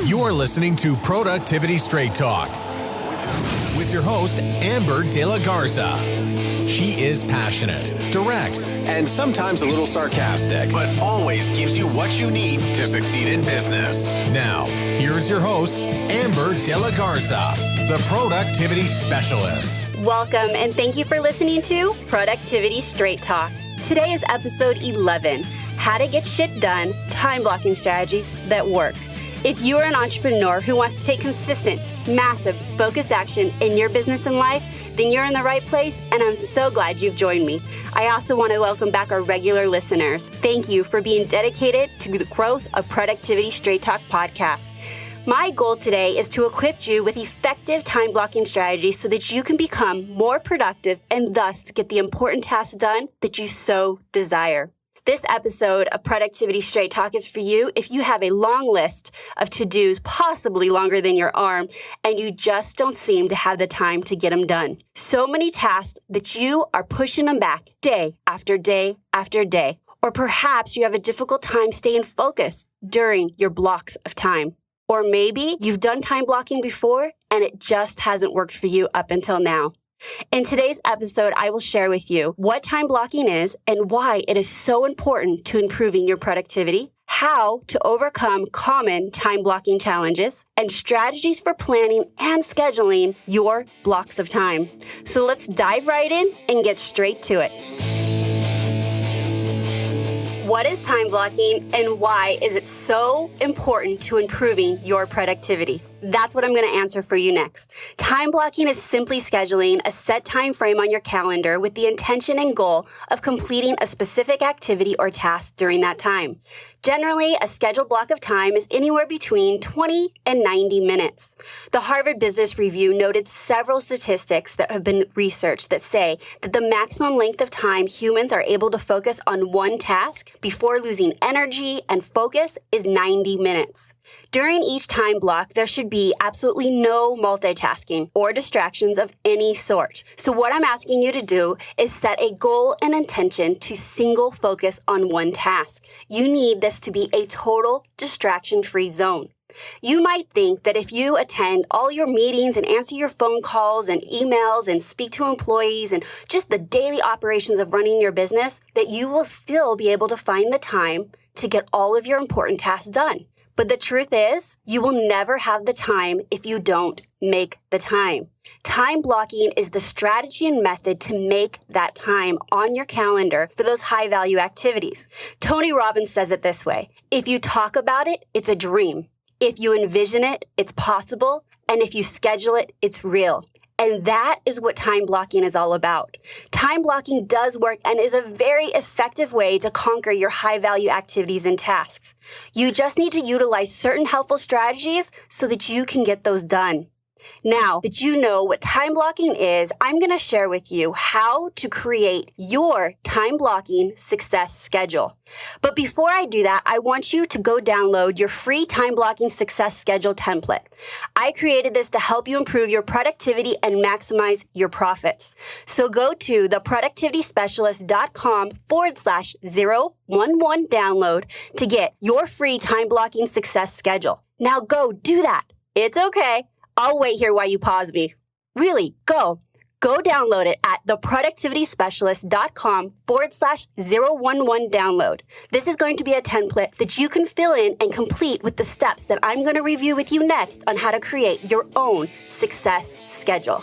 You're listening to Productivity Straight Talk with your host, Amber De La Garza. She is passionate, direct, and sometimes a little sarcastic, but always gives you what you need to succeed in business. Now, here's your host, Amber De La Garza, the Productivity Specialist. Welcome, and thank you for listening to Productivity Straight Talk. Today is episode 11, How to Get Shit Done, Time Blocking Strategies That Work. If you are an entrepreneur who wants to take consistent, massive, focused action in your business and life, then you're in the right place, and I'm so glad you've joined me. I also want to welcome back our regular listeners. Thank you for being dedicated to the growth of Productivity Straight Talk podcast. My goal today is to equip you with effective time blocking strategies so that you can become more productive and thus get the important tasks done that you so desire. This episode of Productivity Straight Talk is for you if you have a long list of to-dos, possibly longer than your arm, and you just don't seem to have the time to get them done. So many tasks that you are pushing them back day after day after day. Or perhaps you have a difficult time staying focused during your blocks of time. Or maybe you've done time blocking before and it just hasn't worked for you up until now. In today's episode, I will share with you what time blocking is and why it is so important to improving your productivity, how to overcome common time blocking challenges, and strategies for planning and scheduling your blocks of time. So let's dive right in and get straight to it. What is time blocking and why is it so important to improving your productivity? That's what I'm going to answer for you next. Time blocking is simply scheduling a set time frame on your calendar with the intention and goal of completing a specific activity or task during that time. Generally, a scheduled block of time is anywhere between 20 and 90 minutes. The Harvard Business Review noted several statistics that have been researched that say that the maximum length of time humans are able to focus on one task before losing energy and focus is 90 minutes. During each time block, there should be absolutely no multitasking or distractions of any sort. So what I'm asking you to do is set a goal and intention to single focus on one task. You need this to be a total distraction-free zone. You might think that if you attend all your meetings and answer your phone calls and emails and speak to employees and just the daily operations of running your business, that you will still be able to find the time to get all of your important tasks done. But the truth is, you will never have the time if you don't make the time. Time blocking is the strategy and method to make that time on your calendar for those high-value activities. Tony Robbins says it this way: if you talk about it, it's a dream. If you envision it, it's possible. And if you schedule it, it's real. And that is what time blocking is all about. Time blocking does work and is a very effective way to conquer your high-value activities and tasks. You just need to utilize certain helpful strategies so that you can get those done. Now that you know what time blocking is, I'm going to share with you how to create your time blocking success schedule. But before I do that, I want you to go download your free time blocking success schedule template. I created this to help you improve your productivity and maximize your profits. So go to theproductivityspecialist.com/011 download to get your free time blocking success schedule. Now go do that. It's okay. I'll wait here while you pause me. Really, go download it at theproductivityspecialist.com/011 download. This is going to be a template that you can fill in and complete with the steps that I'm going to review with you next on how to create your own success schedule.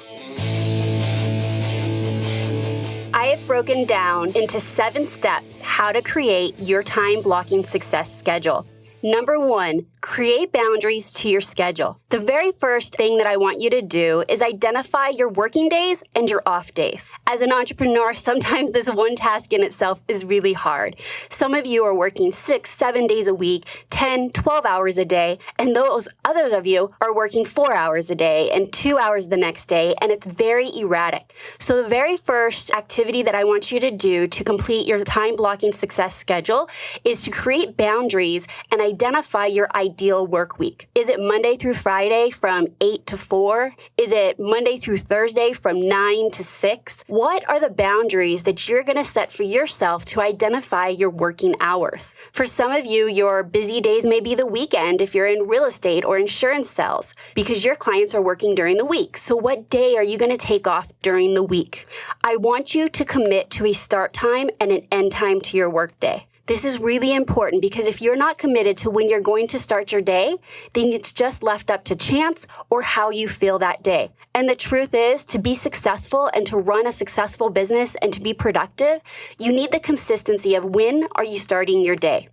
I have broken down into 7 steps how to create your time blocking success schedule. Number 1, create boundaries to your schedule. The very first thing that I want you to do is identify your working days and your off days. As an entrepreneur, sometimes this one task in itself is really hard. Some of you are working 6, 7 days a week, 10, 12 hours a day, and those others of you are working 4 hours a day and 2 hours the next day, and it's very erratic. So the very first activity that I want you to do to complete your time blocking success schedule is to create boundaries and identify your ideal work week. Is it Monday through Friday from 8 to 4? Is it Monday through Thursday from 9 to 6? What are the boundaries that you're going to set for yourself to identify your working hours? For some of you, your busy days may be the weekend if you're in real estate or insurance sales because your clients are working during the week. So what day are you going to take off during the week? I want you to commit to a start time and an end time to your workday. This is really important because if you're not committed to when you're going to start your day, then it's just left up to chance or how you feel that day. And the truth is, to be successful and to run a successful business and to be productive, you need the consistency of when are you starting your day.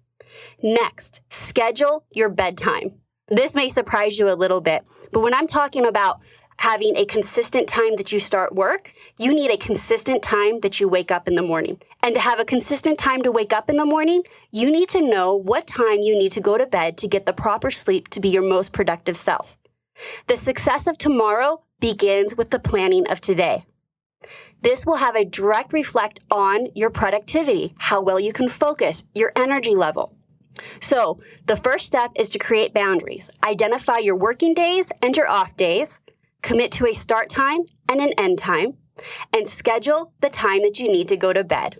Next, schedule your bedtime. This may surprise you a little bit, but when I'm talking about having a consistent time that you start work, you need a consistent time that you wake up in the morning. And to have a consistent time to wake up in the morning, you need to know what time you need to go to bed to get the proper sleep to be your most productive self. The success of tomorrow begins with the planning of today. This will have a direct reflect on your productivity, how well you can focus, your energy level. So the first step is to create boundaries. Identify your working days and your off days. Commit to a start time and an end time, and schedule the time that you need to go to bed.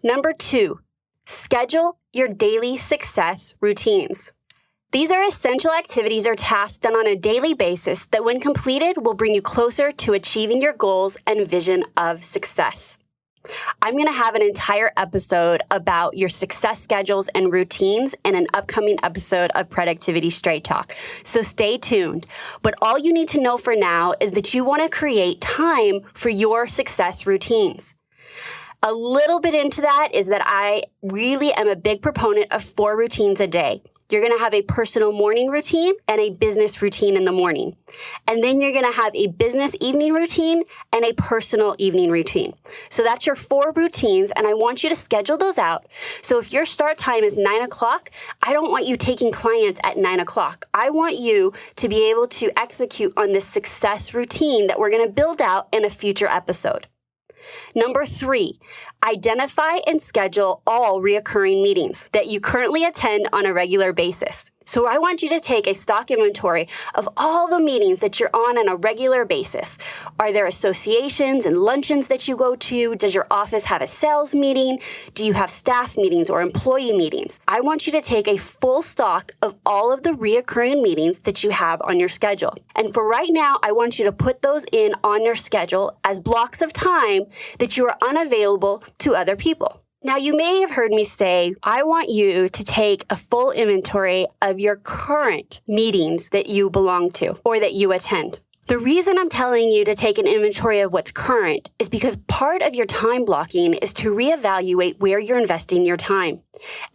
Number 2, schedule your daily success routines. These are essential activities or tasks done on a daily basis that when completed will bring you closer to achieving your goals and vision of success. I'm going to have an entire episode about your success schedules and routines in an upcoming episode of Productivity Straight Talk. So stay tuned. But all you need to know for now is that you want to create time for your success routines. A little bit into that is that I really am a big proponent of 4 routines a day. You're going to have a personal morning routine and a business routine in the morning. And then you're going to have a business evening routine and a personal evening routine. So that's your 4 routines, and I want you to schedule those out. So if your start time is 9 o'clock, I don't want you taking clients at 9 o'clock. I want you to be able to execute on this success routine that we're going to build out in a future episode. Number 3, identify and schedule all reoccurring meetings that you currently attend on a regular basis. So I want you to take a stock inventory of all the meetings that you're on a regular basis. Are there associations and luncheons that you go to? Does your office have a sales meeting? Do you have staff meetings or employee meetings? I want you to take a full stock of all of the reoccurring meetings that you have on your schedule. And for right now, I want you to put those in on your schedule as blocks of time that you are unavailable to other people. Now, you may have heard me say, I want you to take a full inventory of your current meetings that you belong to or that you attend. The reason I'm telling you to take an inventory of what's current is because part of your time blocking is to reevaluate where you're investing your time.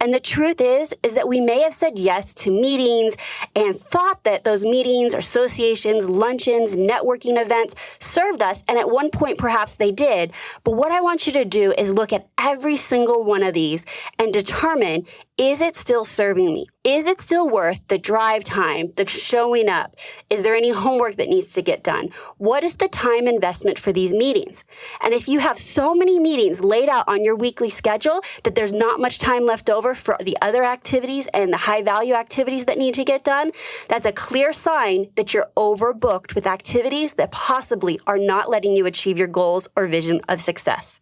And the truth is that we may have said yes to meetings and thought that those meetings, associations, luncheons, networking events served us. And at one point, perhaps they did. But what I want you to do is look at every single one of these and determine, is it still serving me? Is it still worth the drive time, the showing up? Is there any homework that needs to get done? What is the time investment for these meetings? And if you have so many meetings laid out on your weekly schedule that there's not much time left over for the other activities and the high value activities that need to get done, that's a clear sign that you're overbooked with activities that possibly are not letting you achieve your goals or vision of success.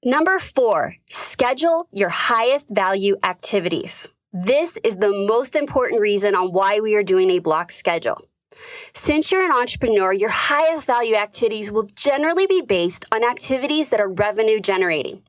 Number 4, schedule your highest value activities. This is the most important reason on why we are doing a block schedule. Since you're an entrepreneur, your highest value activities will generally be based on activities that are revenue generating.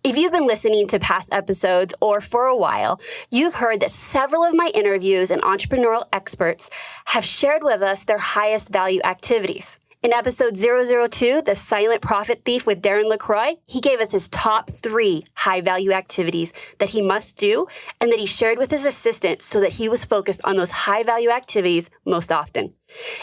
If you've been listening to past episodes or for a while, you've heard that several of my interviews and entrepreneurial experts have shared with us their highest value activities. In episode 002, The Silent Profit Thief with Darren LaCroix, he gave us his top 3 high-value activities that he must do and that he shared with his assistant so that he was focused on those high-value activities most often.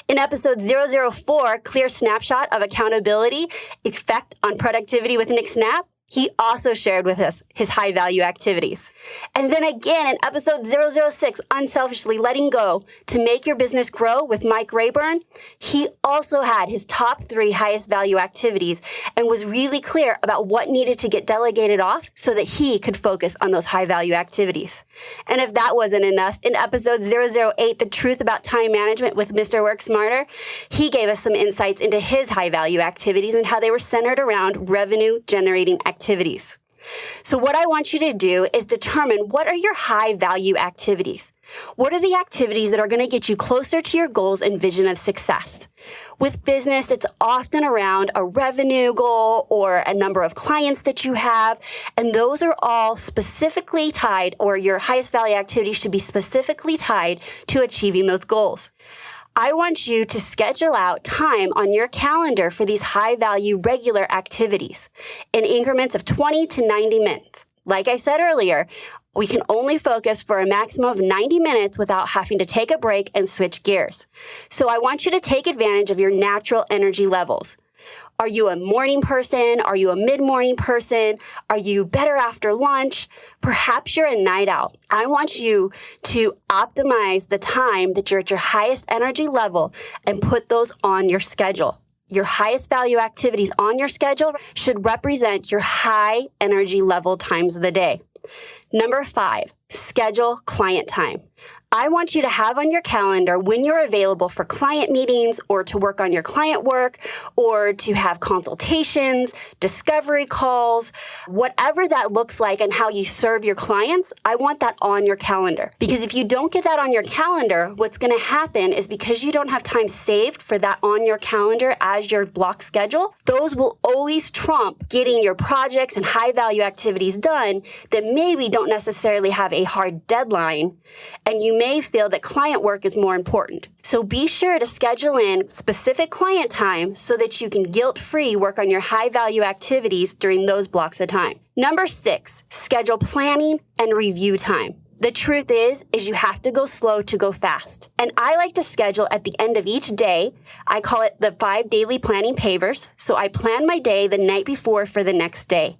In episode 004, Clear Snapshot of Accountability, Effect on Productivity with Nick Snap, He also shared with us his high value activities. And then again in episode 006, Unselfishly Letting Go to Make Your Business Grow with Mike Rayburn, he also had his top 3 highest value activities and was really clear about what needed to get delegated off so that he could focus on those high value activities. And if that wasn't enough, in episode 008, The Truth About Time Management with Mr. Work Smarter, he gave us some insights into his high value activities and how they were centered around revenue generating activities. So what I want you to do is determine what are your high value activities. What are the activities that are going to get you closer to your goals and vision of success? With business, it's often around a revenue goal or a number of clients that you have, and those are all specifically tied, or your highest value activities should be specifically tied to achieving those goals. I want you to schedule out time on your calendar for these high-value regular activities in increments of 20 to 90 minutes. Like I said earlier, we can only focus for a maximum of 90 minutes without having to take a break and switch gears. So I want you to take advantage of your natural energy levels. Are you a morning person? Are you a mid-morning person? Are you better after lunch? Perhaps you're a night out. I want you to optimize the time that you're at your highest energy level and put those on your schedule. Your highest value activities on your schedule should represent your high energy level times of the day. Number 5, schedule client time. I want you to have on your calendar when you're available for client meetings or to work on your client work or to have consultations, discovery calls, whatever that looks like and how you serve your clients. I want that on your calendar, because if you don't get that on your calendar, what's going to happen is because you don't have time saved for that on your calendar as your block schedule, those will always trump getting your projects and high value activities done that maybe don't necessarily have a hard deadline, and you may feel that client work is more important. So be sure to schedule in specific client time so that you can guilt-free work on your high-value activities during those blocks of time. Number 6, schedule planning and review time. The truth is you have to go slow to go fast. And I like to schedule at the end of each day. I call it the 5 daily planning pavers. So I plan my day the night before for the next day.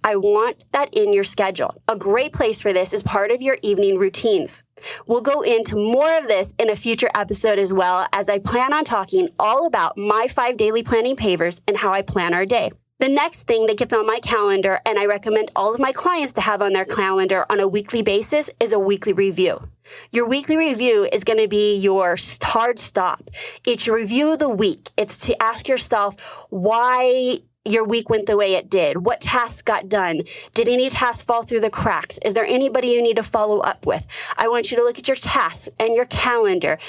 I want that in your schedule. A great place for this is part of your evening routines. We'll go into more of this in a future episode as well, as I plan on talking all about my 5 daily planning pavers and how I plan our day. The next thing that gets on my calendar, and I recommend all of my clients to have on their calendar on a weekly basis, is a weekly review. Your weekly review is going to be your hard stop. It's your review of the week. It's to ask yourself why your week went the way it did. What tasks got done? Did any tasks fall through the cracks? Is there anybody you need to follow up with? I want you to look at your tasks and your calendar,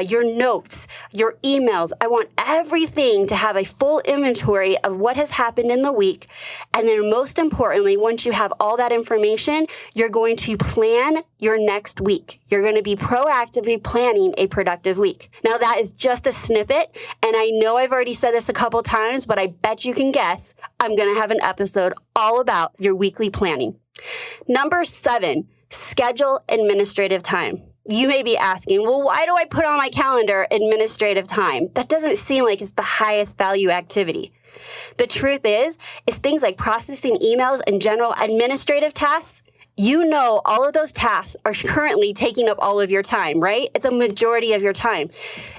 your notes, your emails. I want everything to have a full inventory of what has happened in the week. And then most importantly, once you have all that information, you're going to plan your next week. You're going to be proactively planning a productive week. Now that is just a snippet. And I know I've already said this a couple times, but I bet you can guess I'm going to have an episode all about your weekly planning. Number 7, schedule administrative time. You may be asking, well, why do I put on my calendar administrative time? That doesn't seem like it's the highest value activity. The truth is things like processing emails and general administrative tasks. You know all of those tasks are currently taking up all of your time, right? It's a majority of your time.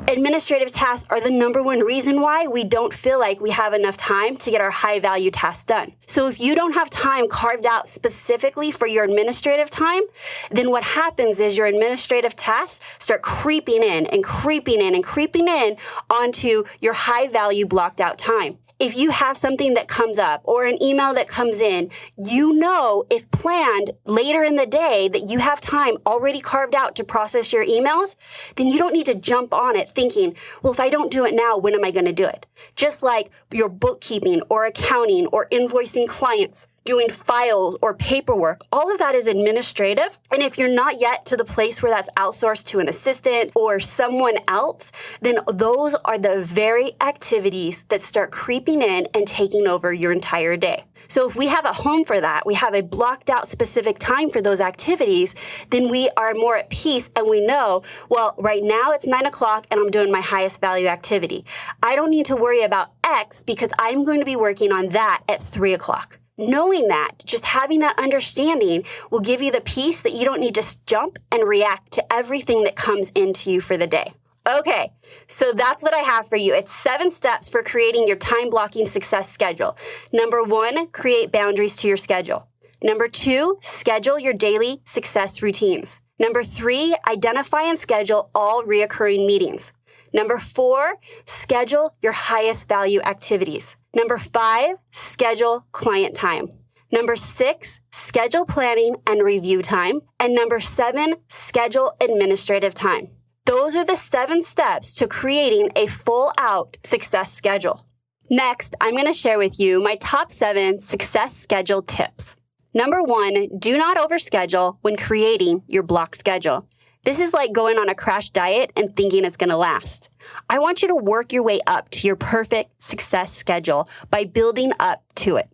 Administrative tasks are the number one reason why we don't feel like we have enough time to get our high-value tasks done. So if you don't have time carved out specifically for your administrative time, then what happens is your administrative tasks start creeping in and creeping in and creeping in onto your high-value blocked-out time. If you have something that comes up or an email that comes in, you know, if planned later in the day that you have time already carved out to process your emails, then you don't need to jump on it thinking, well, if I don't do it now, when am I going to do it? Just like your bookkeeping or accounting or invoicing clients, doing files or paperwork, all of that is administrative. And if you're not yet to the place where that's outsourced to an assistant or someone else, then those are the very activities that start creeping in and taking over your entire day. So if we have a home for that, we have a blocked out specific time for those activities, then we are more at peace and we know, well, right now it's 9 o'clock and I'm doing my highest value activity. I don't need to worry about X because I'm going to be working on that at 3 o'clock. knowing that, just having that understanding will give you the peace that you don't need to jump and react to everything that comes into you for the day. Okay, so that's what I have for you. It's 7 steps for creating your time blocking success schedule. Number 1, create boundaries to your schedule. Number 2, schedule your daily success routines. Number 3, identify and schedule all reoccurring meetings. Number 4, schedule your highest value activities. Number 5, schedule client time. Number 6, schedule planning and review time. And number 7, schedule administrative time. Those are the 7 steps to creating a full-out success schedule. Next, I'm going to share with you my top 7 success schedule tips. Number 1, do not overschedule when creating your block schedule. This is like going on a crash diet and thinking it's going to last. I want you to work your way up to your perfect success schedule by building up to it.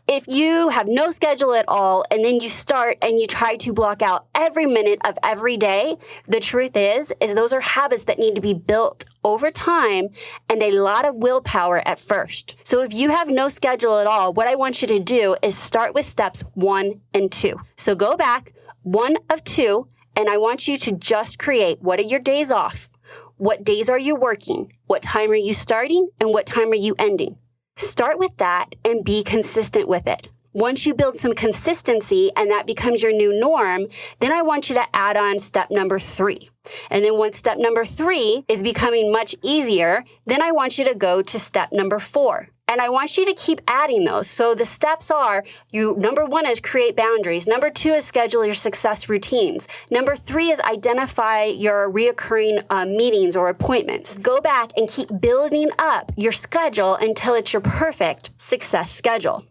If you have no schedule at all and then you start and you try to block out every minute of every day, the truth is those are habits that need to be built over time and a lot of willpower at first. So if you have no schedule at all, what I want you to do is start with steps 1 and 2. So go back 1 of 2, and I want you to just create, what are your days off? What days are you working? What time are you starting? And what time are you ending? Start with that and be consistent with it. Once you build some consistency and that becomes your new norm, then I want you to add on step number 3. And then once step number 3 is becoming much easier, then I want you to go to step number 4. And I want you to keep adding those. So the steps are, number 1 is create boundaries. Number 2 is schedule your success routines. Number 3 is identify your reoccurring meetings or appointments. Go back and keep building up your schedule until it's your perfect success schedule.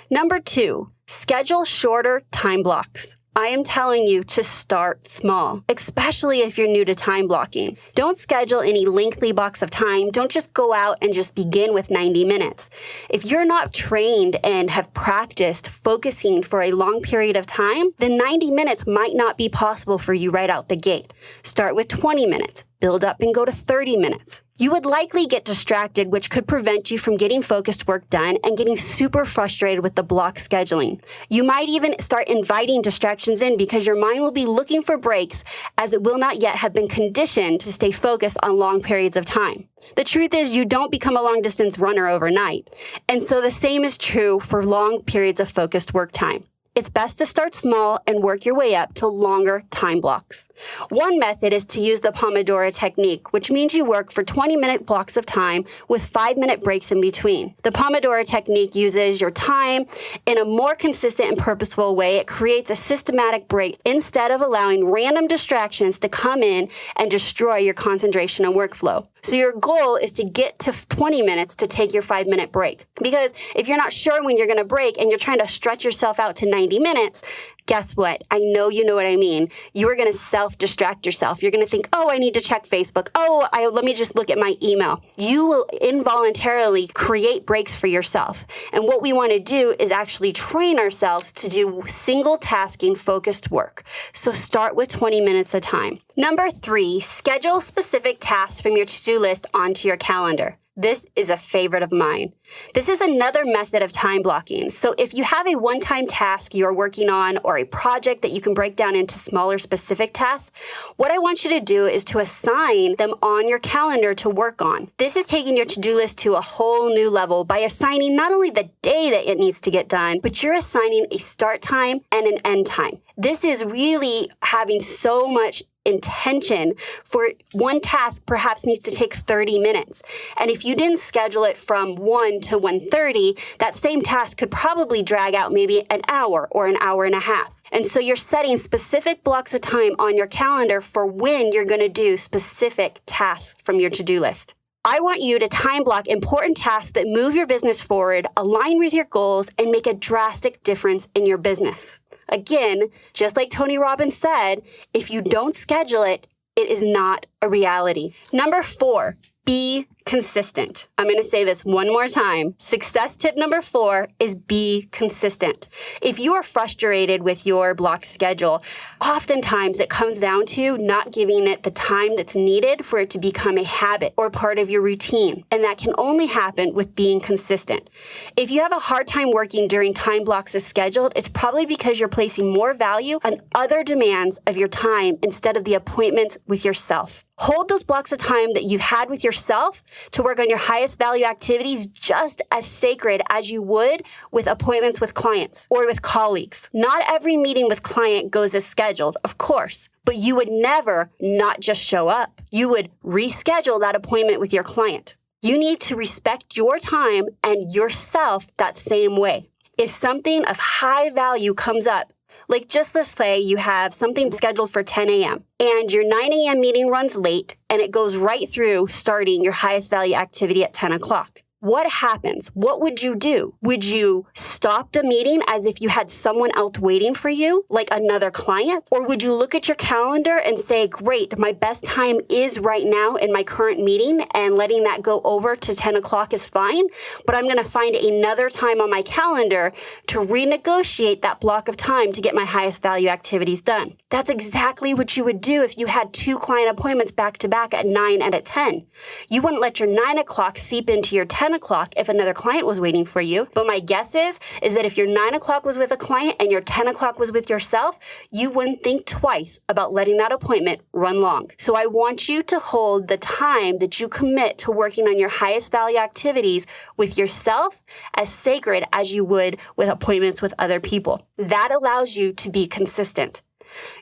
Number 2, schedule shorter time blocks. I am telling you to start small, especially if you're new to time blocking. Don't schedule any lengthy blocks of time. Don't just go out and just begin with 90 minutes. If you're not trained and have practiced focusing for a long period of time, then 90 minutes might not be possible for you right out the gate. Start with 20 minutes. Build up and go to 30 minutes. You would likely get distracted, which could prevent you from getting focused work done and getting super frustrated with the block scheduling. You might even start inviting distractions in because your mind will be looking for breaks as it will not yet have been conditioned to stay focused on long periods of time. The truth is you don't become a long distance runner overnight. And so the same is true for long periods of focused work time. It's best to start small and work your way up to longer time blocks. One method is to use the Pomodoro technique, which means you work for 20-minute blocks of time with 5-minute breaks in between. The Pomodoro technique uses your time in a more consistent and purposeful way. It creates a systematic break instead of allowing random distractions to come in and destroy your concentration and workflow. So your goal is to get to 20 minutes to take your 5-minute break. Because if you're not sure when you're going to break and you're trying to stretch yourself out to 90 minutes, guess what? I know you know what I mean. You're going to self-distract yourself. You're going to think, oh, I need to check Facebook. Let me just look at my email. You will involuntarily create breaks for yourself. And what we want to do is actually train ourselves to do single tasking focused work. So start with 20 minutes at a time. Number 3, schedule specific tasks from your to-do list onto your calendar. This is a favorite of mine. This is another method of time blocking. So if you have a one-time task you're working on or a project that you can break down into smaller specific tasks, what I want you to do is to assign them on your calendar to work on. This is taking your to-do list to a whole new level by assigning not only the day that it needs to get done, but you're assigning a start time and an end time. This is really having so much intention for one task perhaps needs to take 30 minutes. And if you didn't schedule it from 1 to 1:30, that same task could probably drag out maybe an hour or an hour and a half. And so you're setting specific blocks of time on your calendar for when you're going to do specific tasks from your to-do list. I want you to time block important tasks that move your business forward, align with your goals, and make a drastic difference in your business. Again, just like Tony Robbins said, if you don't schedule it, it is not a reality. Number 4, be consistent. I'm going to say this one more time. Success tip number 4 is be consistent. If you are frustrated with your block schedule, oftentimes it comes down to not giving it the time that's needed for it to become a habit or part of your routine. And that can only happen with being consistent. If you have a hard time working during time blocks as scheduled, it's probably because you're placing more value on other demands of your time instead of the appointments with yourself. Hold those blocks of time that you've had with yourself to work on your highest value activities just as sacred as you would with appointments with clients or with colleagues. Not every meeting with client goes as scheduled, of course, but you would never not just show up. You would reschedule that appointment with your client. You need to respect your time and yourself that same way. If something of high value comes up, like just let's say you have something scheduled for 10 a.m. and your 9 a.m. meeting runs late and it goes right through starting your highest value activity at 10 o'clock. What happens? What would you do? Would you stop the meeting as if you had someone else waiting for you, like another client? Or would you look at your calendar and say, great, my best time is right now in my current meeting and letting that go over to 10 o'clock is fine, but I'm going to find another time on my calendar to renegotiate that block of time to get my highest value activities done. That's exactly what you would do if you had 2 client appointments back to back at 9 and at 10. You wouldn't let your 9 o'clock seep into your 10 o'clock if another client was waiting for you. But my guess is that if your 9 o'clock was with a client and your 10 o'clock was with yourself, you wouldn't think twice about letting that appointment run long. So I want you to hold the time that you commit to working on your highest value activities with yourself as sacred as you would with appointments with other people. That allows you to be consistent.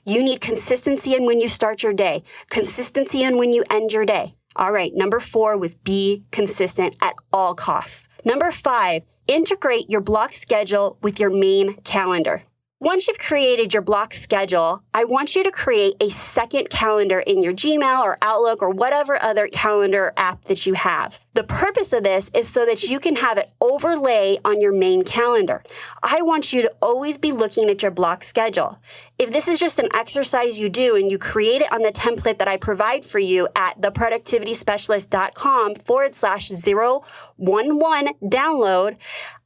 You need consistency in when you start your day, consistency in when you end your day. All right, number 4 was be consistent at all costs. Number 5, integrate your block schedule with your main calendar. Once you've created your block schedule, I want you to create a second calendar in your Gmail or Outlook or whatever other calendar app that you have. The purpose of this is so that you can have it overlay on your main calendar. I want you to always be looking at your block schedule. If this is just an exercise you do and you create it on the template that I provide for you at theproductivityspecialist.com/011 download,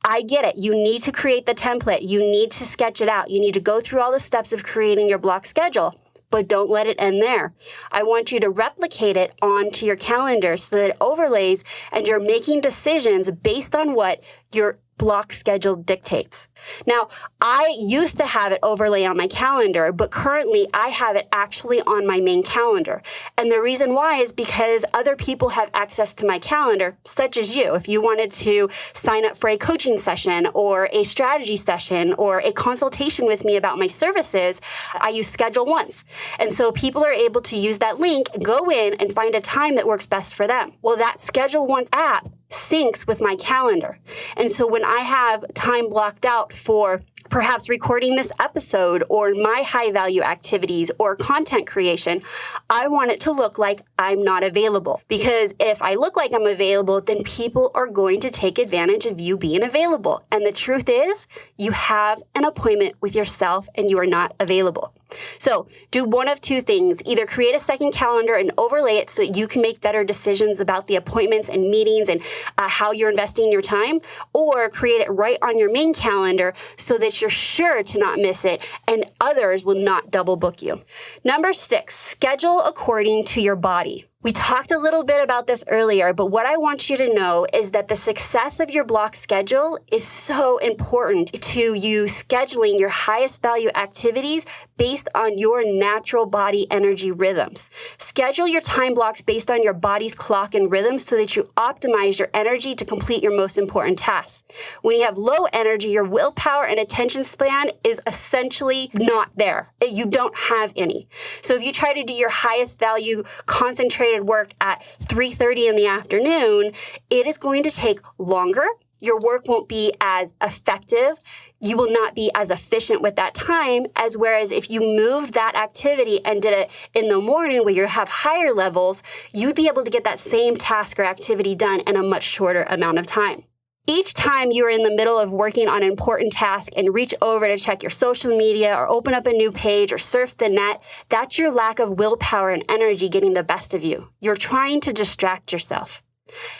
I get it. You need to create the template. You need to sketch it out. You need to go through all the steps of creating your block schedule, but don't let it end there. I want you to replicate it onto your calendar so that it overlays and you're making decisions based on what your block schedule dictates. Now, I used to have it overlay on my calendar, but currently I have it actually on my main calendar. And the reason why is because other people have access to my calendar, such as you. If you wanted to sign up for a coaching session or a strategy session or a consultation with me about my services, I use Schedule Once. And so people are able to use that link, go in and find a time that works best for them. Well, that Schedule Once app syncs with my calendar. And so when I have time blocked out for perhaps recording this episode or my high value activities or content creation, I want it to look like I'm not available. Because if I look like I'm available, then people are going to take advantage of you being available. And the truth is, you have an appointment with yourself and you are not available. So do one of 2 things. Either create a second calendar and overlay it so that you can make better decisions about the appointments and meetings and how you're investing your time, or create it right on your main calendar so that you're sure to not miss it and others will not double book you. Number 6, schedule according to your body. We talked a little bit about this earlier, but what I want you to know is that the success of your block schedule is so important to you scheduling your highest value activities based on your natural body energy rhythms. Schedule your time blocks based on your body's clock and rhythms so that you optimize your energy to complete your most important tasks. When you have low energy, your willpower and attention span is essentially not there. You don't have any. So if you try to do your highest value concentrated work at 3:30 in the afternoon, it is going to take longer. Your work won't be as effective. You will not be as efficient with that time as whereas if you moved that activity and did it in the morning where you have higher levels, you'd be able to get that same task or activity done in a much shorter amount of time. Each time you are in the middle of working on an important task and reach over to check your social media or open up a new page or surf the net, that's your lack of willpower and energy getting the best of you. You're trying to distract yourself.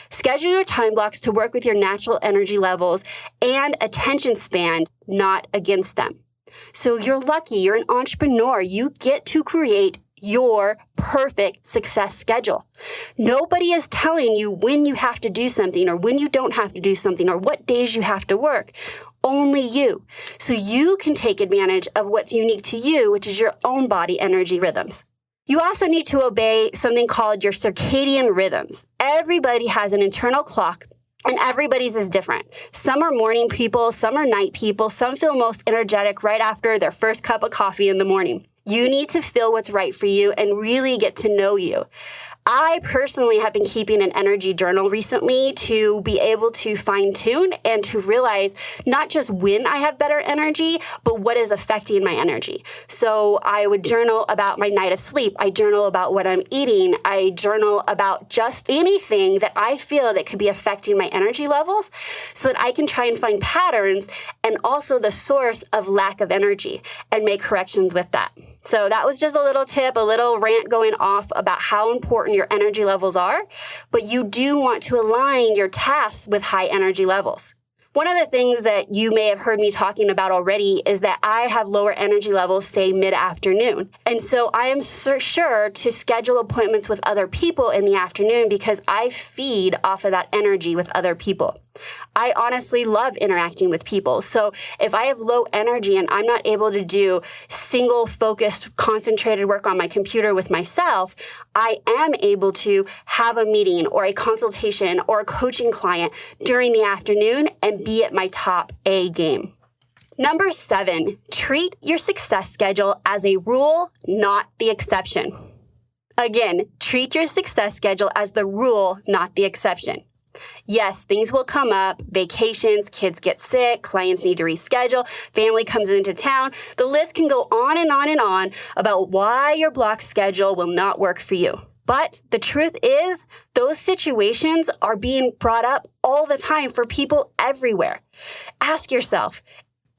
Schedule your time blocks to work with your natural energy levels and attention span, not against them. So you're lucky, you're an entrepreneur. You get to create your perfect success schedule. Nobody is telling you when you have to do something or when you don't have to do something or what days you have to work. Only you. So you can take advantage of what's unique to you, which is your own body energy rhythms. You also need to obey something called your circadian rhythms. Everybody has an internal clock, and everybody's is different. Some are morning people, some are night people, some feel most energetic right after their first cup of coffee in the morning. You need to feel what's right for you and really get to know you. I personally have been keeping an energy journal recently to be able to fine tune and to realize not just when I have better energy, but what is affecting my energy. So I would journal about my night of sleep. I journal about what I'm eating. I journal about just anything that I feel that could be affecting my energy levels so that I can try and find patterns and also the source of lack of energy and make corrections with that. So that was just a little tip, a little rant going off about how important your energy levels are, but you do want to align your tasks with high energy levels. One of the things that you may have heard me talking about already is that I have lower energy levels, say mid-afternoon. And so I am sure to schedule appointments with other people in the afternoon because I feed off of that energy with other people. I honestly love interacting with people. So if I have low energy and I'm not able to do single focused, concentrated work on my computer with myself, I am able to have a meeting or a consultation or a coaching client during the afternoon and be at my top A game. Number 7, treat your success schedule as a rule, not the exception. Again, treat your success schedule as the rule, not the exception. Yes, things will come up, vacations, kids get sick, clients need to reschedule, family comes into town. The list can go on and on and on about why your block schedule will not work for you. But the truth is, those situations are being brought up all the time for people everywhere. Ask yourself,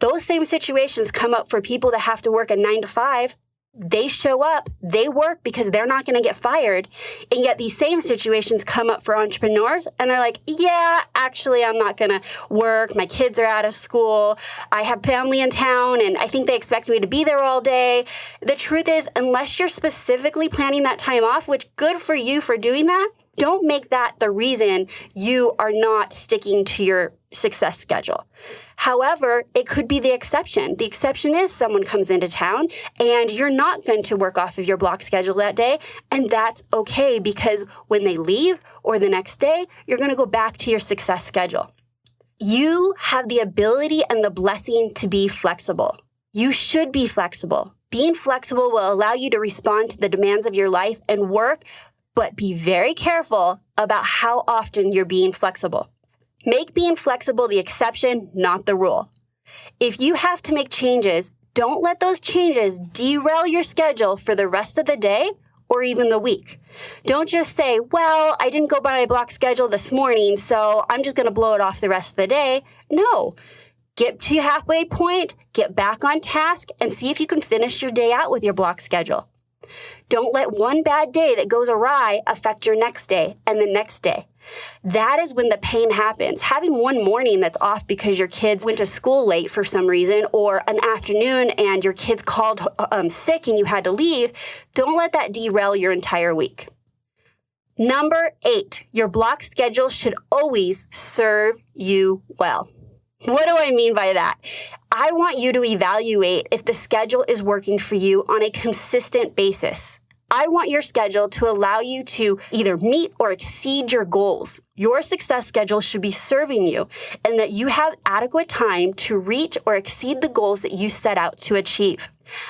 those same situations come up for people that have to work a 9 to 5. They show up, they work because they're not going to get fired. And yet these same situations come up for entrepreneurs and they're like, yeah, actually, I'm not going to work. My kids are out of school. I have family in town and I think they expect me to be there all day. The truth is, unless you're specifically planning that time off, which good for you for doing that, don't make that the reason you are not sticking to your success schedule. However, it could be the exception. The exception is someone comes into town and you're not going to work off of your block schedule that day. And that's okay because when they leave or the next day, you're going to go back to your success schedule. You have the ability and the blessing to be flexible. You should be flexible. Being flexible will allow you to respond to the demands of your life and work, but be very careful about how often you're being flexible. Make being flexible the exception, not the rule. If you have to make changes, don't let those changes derail your schedule for the rest of the day or even the week. Don't just say, well, I didn't go by my block schedule this morning, so I'm just going to blow it off the rest of the day. No. Get to your halfway point, get back on task, and see if you can finish your day out with your block schedule. Don't let one bad day that goes awry affect your next day and the next day. That is when the pain happens. Having one morning that's off because your kids went to school late for some reason, or an afternoon and your kids called sick and you had to leave, don't let that derail your entire week. Number 8, your block schedule should always serve you well. What do I mean by that? I want you to evaluate if the schedule is working for you on a consistent basis. I want your schedule to allow you to either meet or exceed your goals. Your success schedule should be serving you and that you have adequate time to reach or exceed the goals that you set out to achieve.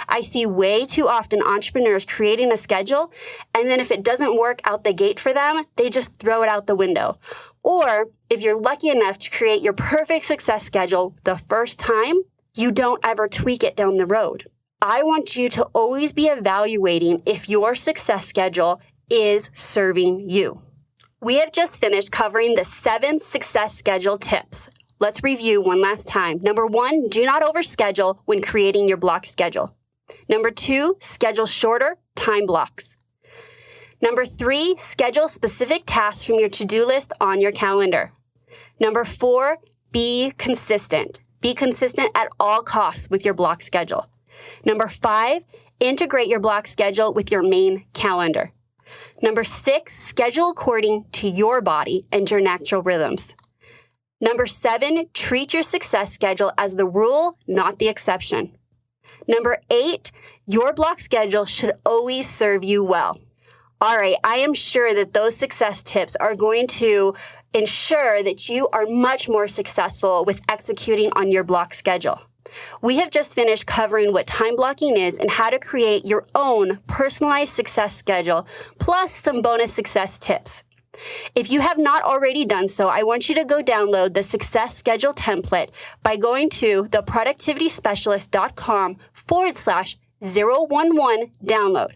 I see way too often entrepreneurs creating a schedule, and then if it doesn't work out the gate for them, they just throw it out the window. Or if you're lucky enough to create your perfect success schedule the first time, you don't ever tweak it down the road. I want you to always be evaluating if your success schedule is serving you. We have just finished covering the 7 success schedule tips. Let's review one last time. Number 1, do not overschedule when creating your block schedule. Number 2, schedule shorter time blocks. Number 3, schedule specific tasks from your to-do list on your calendar. Number 4, be consistent. Be consistent at all costs with your block schedule. Number 5, integrate your block schedule with your main calendar. Number 6, schedule according to your body and your natural rhythms. Number 7, treat your success schedule as the rule, not the exception. Number 8, your block schedule should always serve you well. All right, I am sure that those success tips are going to ensure that you are much more successful with executing on your block schedule. We have just finished covering what time blocking is and how to create your own personalized success schedule, plus some bonus success tips. If you have not already done so, I want you to go download the success schedule template by going to theproductivityspecialist.com/011 download.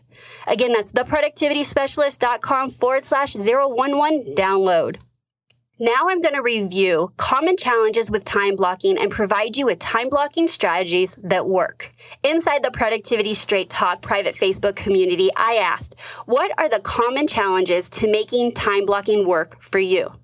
Again, that's theproductivityspecialist.com/011 download. Now I'm going to review common challenges with time blocking and provide you with time blocking strategies that work. Inside the Productivity Straight Talk private Facebook community, I asked, what are the common challenges to making time blocking work for you?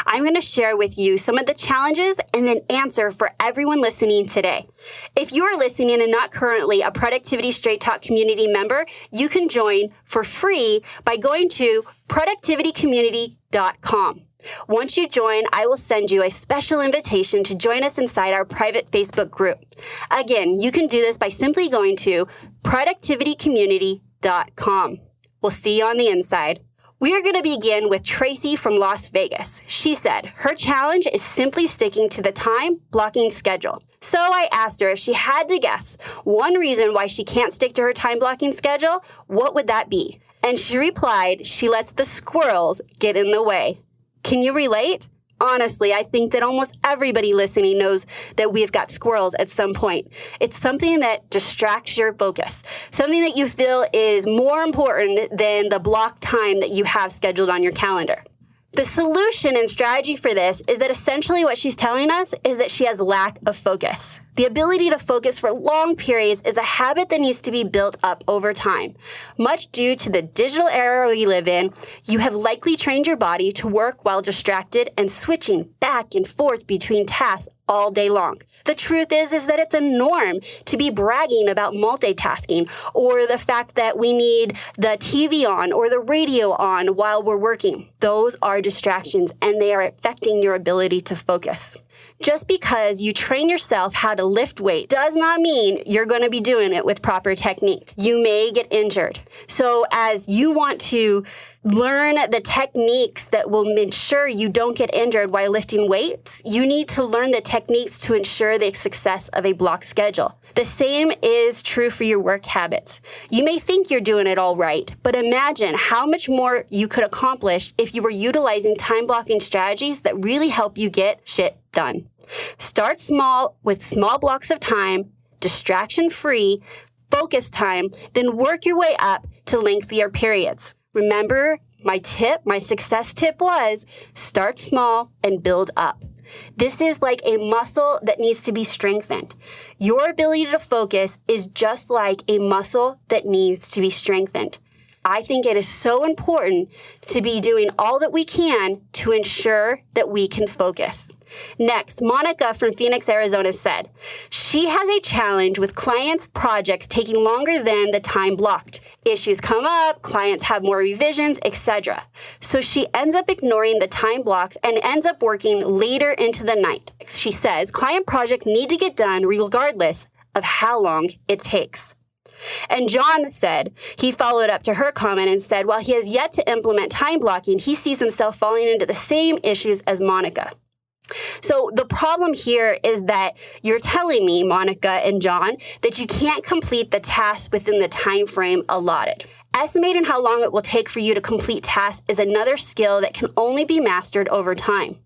I'm going to share with you some of the challenges and then answer for everyone listening today. If you are listening and not currently a Productivity Straight Talk community member, you can join for free by going to productivitycommunity.com. Once you join, I will send you a special invitation to join us inside our private Facebook group. Again, you can do this by simply going to productivitycommunity.com. We'll see you on the inside. We are going to begin with Tracy from Las Vegas. She said her challenge is simply sticking to the time blocking schedule. So I asked her if she had to guess one reason why she can't stick to her time blocking schedule, what would that be? And she replied, she lets the squirrels get in the way. Can you relate? Honestly, I think that almost everybody listening knows that we've got squirrels at some point. It's something that distracts your focus, something that you feel is more important than the block time that you have scheduled on your calendar. The solution and strategy for this is that essentially what she's telling us is that she has lack of focus. The ability to focus for long periods is a habit that needs to be built up over time. Much due to the digital era we live in, you have likely trained your body to work while distracted and switching back and forth between tasks all day long. The truth is that it's a norm to be bragging about multitasking or the fact that we need the TV on or the radio on while we're working. Those are distractions and they are affecting your ability to focus. Just because you train yourself how to lift weight does not mean you're going to be doing it with proper technique. You may get injured. So as you want to learn the techniques that will ensure you don't get injured while lifting weights, you need to learn the techniques to ensure the success of a block schedule. The same is true for your work habits. You may think you're doing it all right, but imagine how much more you could accomplish if you were utilizing time blocking strategies that really help you get shit done. Start small with small blocks of time, distraction-free, focus time, then work your way up to lengthier periods. Remember, my success tip was start small and build up. This is like a muscle that needs to be strengthened. Your ability to focus is just like a muscle that needs to be strengthened. I think it is so important to be doing all that we can to ensure that we can focus. Next, Monica from Phoenix, Arizona said, she has a challenge with clients' projects taking longer than the time blocked. Issues come up, clients have more revisions, etc. So she ends up ignoring the time blocks and ends up working later into the night. She says client projects need to get done regardless of how long it takes. And John said, he followed up to her comment and said, while he has yet to implement time blocking, he sees himself falling into the same issues as Monica. So the problem here is that you're telling me, Monica and John, that you can't complete the task within the time frame allotted. Estimating how long it will take for you to complete tasks is another skill that can only be mastered over time.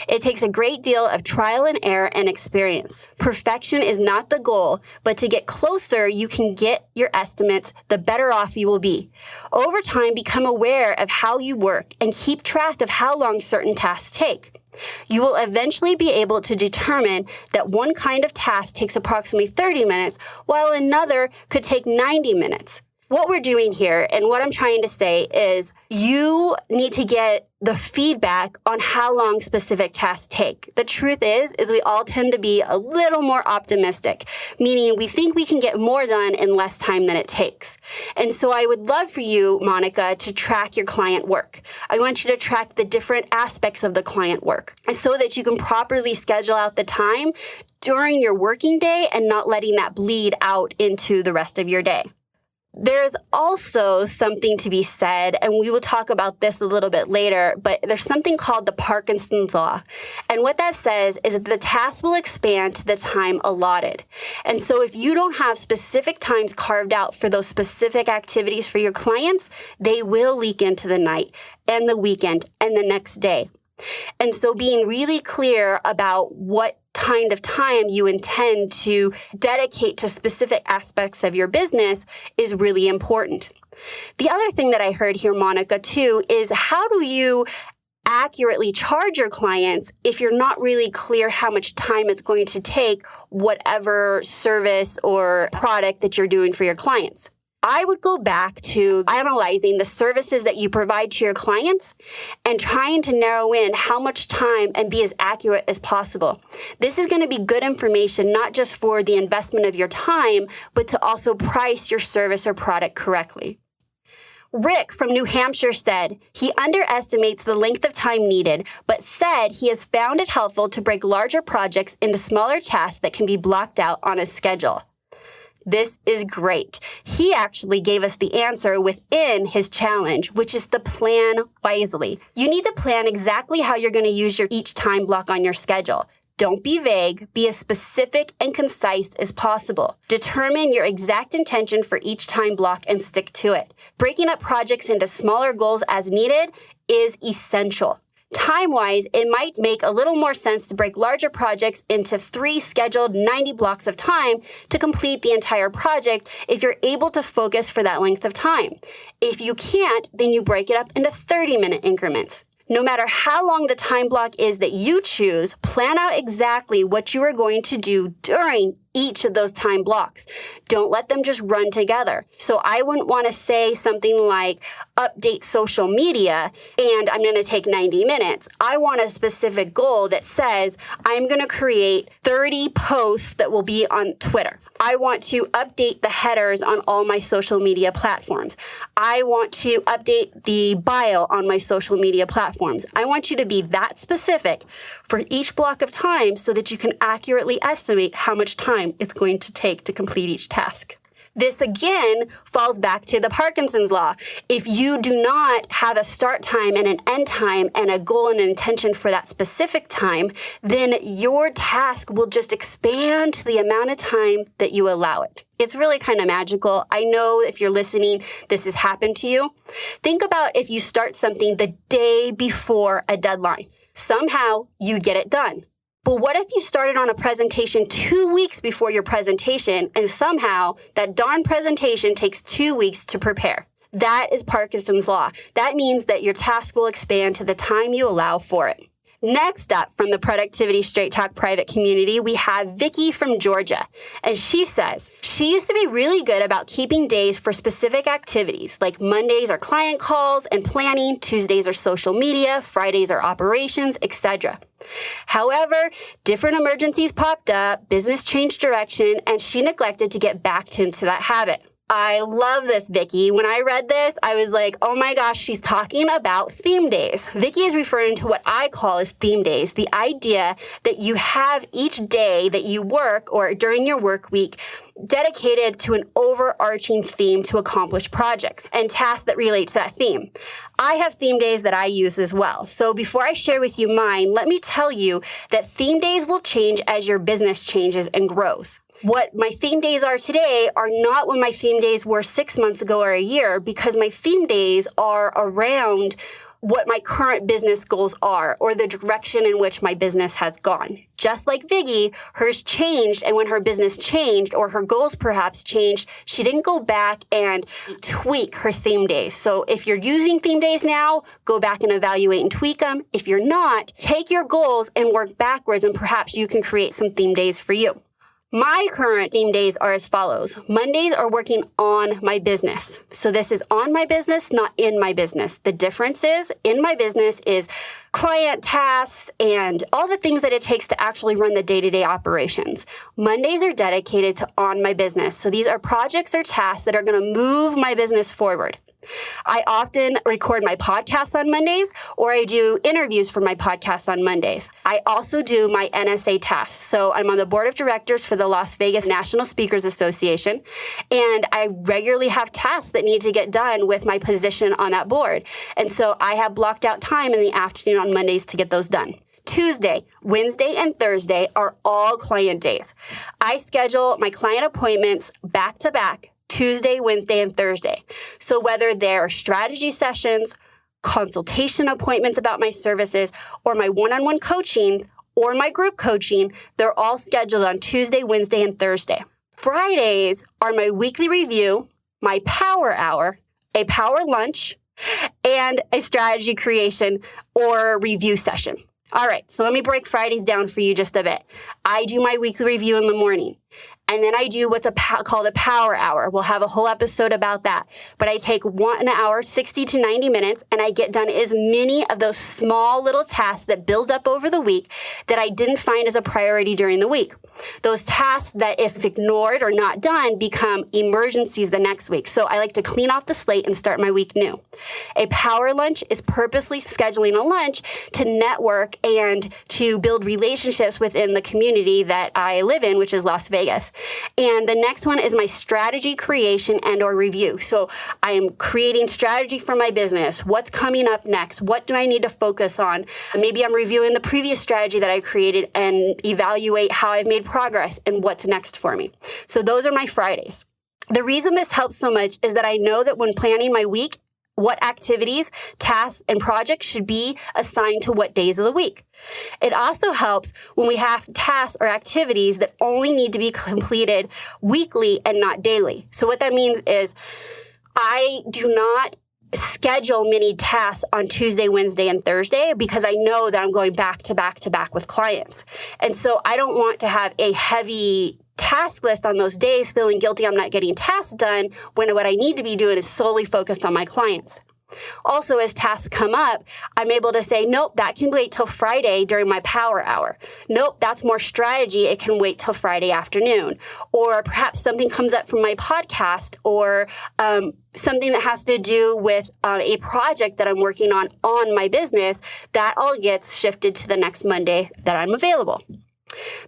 It takes a great deal of trial and error and experience. Perfection is not the goal, but to get closer you can get your estimates, the better off you will be. Over time, become aware of how you work and keep track of how long certain tasks take. You will eventually be able to determine that one kind of task takes approximately 30 minutes, while another could take 90 minutes. What we're doing here and what I'm trying to say is you need to get the feedback on how long specific tasks take. The truth is we all tend to be a little more optimistic, meaning we think we can get more done in less time than it takes. And so I would love for you, Monica, to track your client work. I want you to track the different aspects of the client work so that you can properly schedule out the time during your working day and not letting that bleed out into the rest of your day. There's also something to be said, and we will talk about this a little bit later, but there's something called the Parkinson's Law. And what that says is that the task will expand to the time allotted. And so if you don't have specific times carved out for those specific activities for your clients, they will leak into the night and the weekend and the next day. And so being really clear about what kind of time you intend to dedicate to specific aspects of your business is really important. The other thing that I heard here, Monica, too, is how do you accurately charge your clients if you're not really clear how much time it's going to take, whatever service or product that you're doing for your clients? I would go back to analyzing the services that you provide to your clients and trying to narrow in how much time and be as accurate as possible. This is going to be good information, not just for the investment of your time, but to also price your service or product correctly. Rick from New Hampshire said he underestimates the length of time needed, but said he has found it helpful to break larger projects into smaller tasks that can be blocked out on a schedule. This is great. He actually gave us the answer within his challenge, which is to plan wisely. You need to plan exactly how you're going to use each time block on your schedule. Don't be vague. Be as specific and concise as possible. Determine your exact intention for each time block and stick to it. Breaking up projects into smaller goals as needed is essential. Time-wise, it might make a little more sense to break larger projects into 3 scheduled 90 blocks of time to complete the entire project if you're able to focus for that length of time. If you can't, then you break it up into 30-minute increments. No matter how long the time block is that you choose, plan out exactly what you are going to do during each of those time blocks. Don't let them just run together. So I wouldn't want to say something like update social media and I'm going to take 90 minutes. I want a specific goal that says I'm going to create 30 posts that will be on Twitter. I want to update the headers on all my social media platforms. I want to update the bio on my social media platforms. I want you to be that specific for each block of time so that you can accurately estimate how much time it's going to take to complete each task. This again falls back to the Parkinson's Law. If you do not have a start time and an end time and a goal and an intention for that specific time, then your task will just expand to the amount of time that you allow it. It's really kind of magical. I know if you're listening, this has happened to you. Think about if you start something the day before a deadline. Somehow you get it done. But what if you started on a presentation 2 weeks before your presentation and somehow that darn presentation takes 2 weeks to prepare? That is Parkinson's Law. That means that your task will expand to the time you allow for it. Next up from the Productivity Straight Talk private community, we have Vicky from Georgia. And she says she used to be really good about keeping days for specific activities, like Mondays are client calls and planning, Tuesdays are social media, Fridays are operations, etc. However, different emergencies popped up, business changed direction, and she neglected to get back into that habit. I love this, Vicky. When I read this, I was like, oh my gosh, she's talking about theme days. Vicky is referring to what I call as theme days, the idea that you have each day that you work or during your work week dedicated to an overarching theme to accomplish projects and tasks that relate to that theme. I have theme days that I use as well. So before I share with you mine, let me tell you that theme days will change as your business changes and grows. What my theme days are today are not what my theme days were 6 months ago or a year, because my theme days are around what my current business goals are or the direction in which my business has gone. Just like Viggy, hers changed, and when her business changed or her goals perhaps changed, she didn't go back and tweak her theme days. So if you're using theme days now, go back and evaluate and tweak them. If you're not, take your goals and work backwards, and perhaps you can create some theme days for you. My current theme days are as follows. Mondays are working on my business. So this is on my business, not in my business. The difference is in my business is client tasks and all the things that it takes to actually run the day-to-day operations. Mondays are dedicated to on my business. So these are projects or tasks that are going to move my business forward. I often record my podcasts on Mondays, or I do interviews for my podcasts on Mondays. I also do my NSA tasks. So I'm on the board of directors for the Las Vegas National Speakers Association, and I regularly have tasks that need to get done with my position on that board. And so I have blocked out time in the afternoon on Mondays to get those done. Tuesday, Wednesday, and Thursday are all client days. I schedule my client appointments back to back, Tuesday, Wednesday, and Thursday. So whether they're strategy sessions, consultation appointments about my services, or my one-on-one coaching, or my group coaching, they're all scheduled on Tuesday, Wednesday, and Thursday. Fridays are my weekly review, my power hour, a power lunch, and a strategy creation or review session. All right, so let me break Fridays down for you just a bit. I do my weekly review in the morning. And then I do what's called a power hour. We'll have a whole episode about that. But I take 1 hour, 60 to 90 minutes, and I get done as many of those small little tasks that build up over the week that I didn't find as a priority during the week. Those tasks that, if ignored or not done, become emergencies the next week. So I like to clean off the slate and start my week new. A power lunch is purposely scheduling a lunch to network and to build relationships within the community that I live in, which is Las Vegas. And the next one is my strategy creation and or review. So I am creating strategy for my business. What's coming up next? What do I need to focus on? Maybe I'm reviewing the previous strategy that I created and evaluate how I've made progress and what's next for me. So those are my Fridays. The reason this helps so much is that I know that when planning my week, what activities, tasks, and projects should be assigned to what days of the week. It also helps when we have tasks or activities that only need to be completed weekly and not daily. So what that means is I do not schedule many tasks on Tuesday, Wednesday, and Thursday because I know that I'm going back to back to back with clients. And so I don't want to have a heavy task list on those days, feeling guilty I'm not getting tasks done when what I need to be doing is solely focused on my clients. Also, as tasks come up, I'm able to say, nope, that can wait till Friday during my power hour. Nope, that's more strategy. It can wait till Friday afternoon. Or perhaps something comes up from my podcast or something that has to do with a project that I'm working on my business. That all gets shifted to the next Monday that I'm available.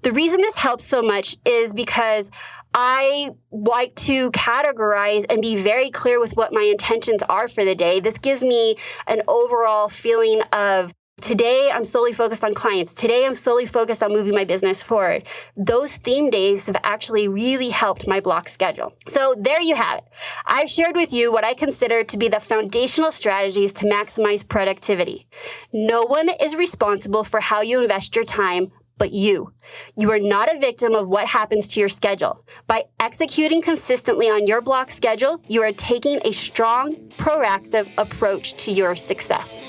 The reason this helps so much is because I like to categorize and be very clear with what my intentions are for the day. This gives me an overall feeling of today I'm solely focused on clients. Today I'm solely focused on moving my business forward. Those theme days have actually really helped my block schedule. So there you have it. I've shared with you what I consider to be the foundational strategies to maximize productivity. No one is responsible for how you invest your time but you. You are not a victim of what happens to your schedule. By executing consistently on your block schedule, you are taking a strong, proactive approach to your success.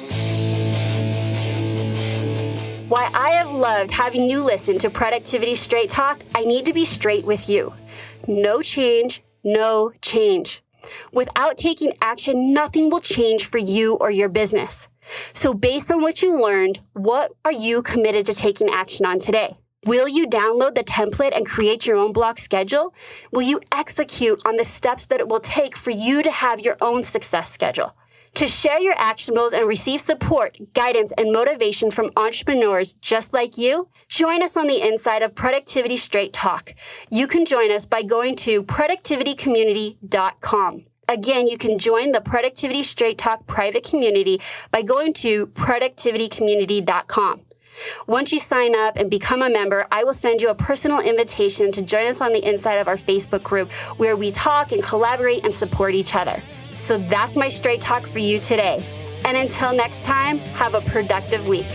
Why I have loved having you listen to Productivity Straight Talk, I need to be straight with you. No change, no change. Without taking action, nothing will change for you or your business. So based on what you learned, what are you committed to taking action on today? Will you download the template and create your own block schedule? Will you execute on the steps that it will take for you to have your own success schedule? To share your actionables and receive support, guidance, and motivation from entrepreneurs just like you, join us on the inside of Productivity Straight Talk. You can join us by going to productivitycommunity.com. Again, you can join the Productivity Straight Talk private community by going to productivitycommunity.com. Once you sign up and become a member, I will send you a personal invitation to join us on the inside of our Facebook group where we talk and collaborate and support each other. So that's my straight talk for you today. And until next time, have a productive week.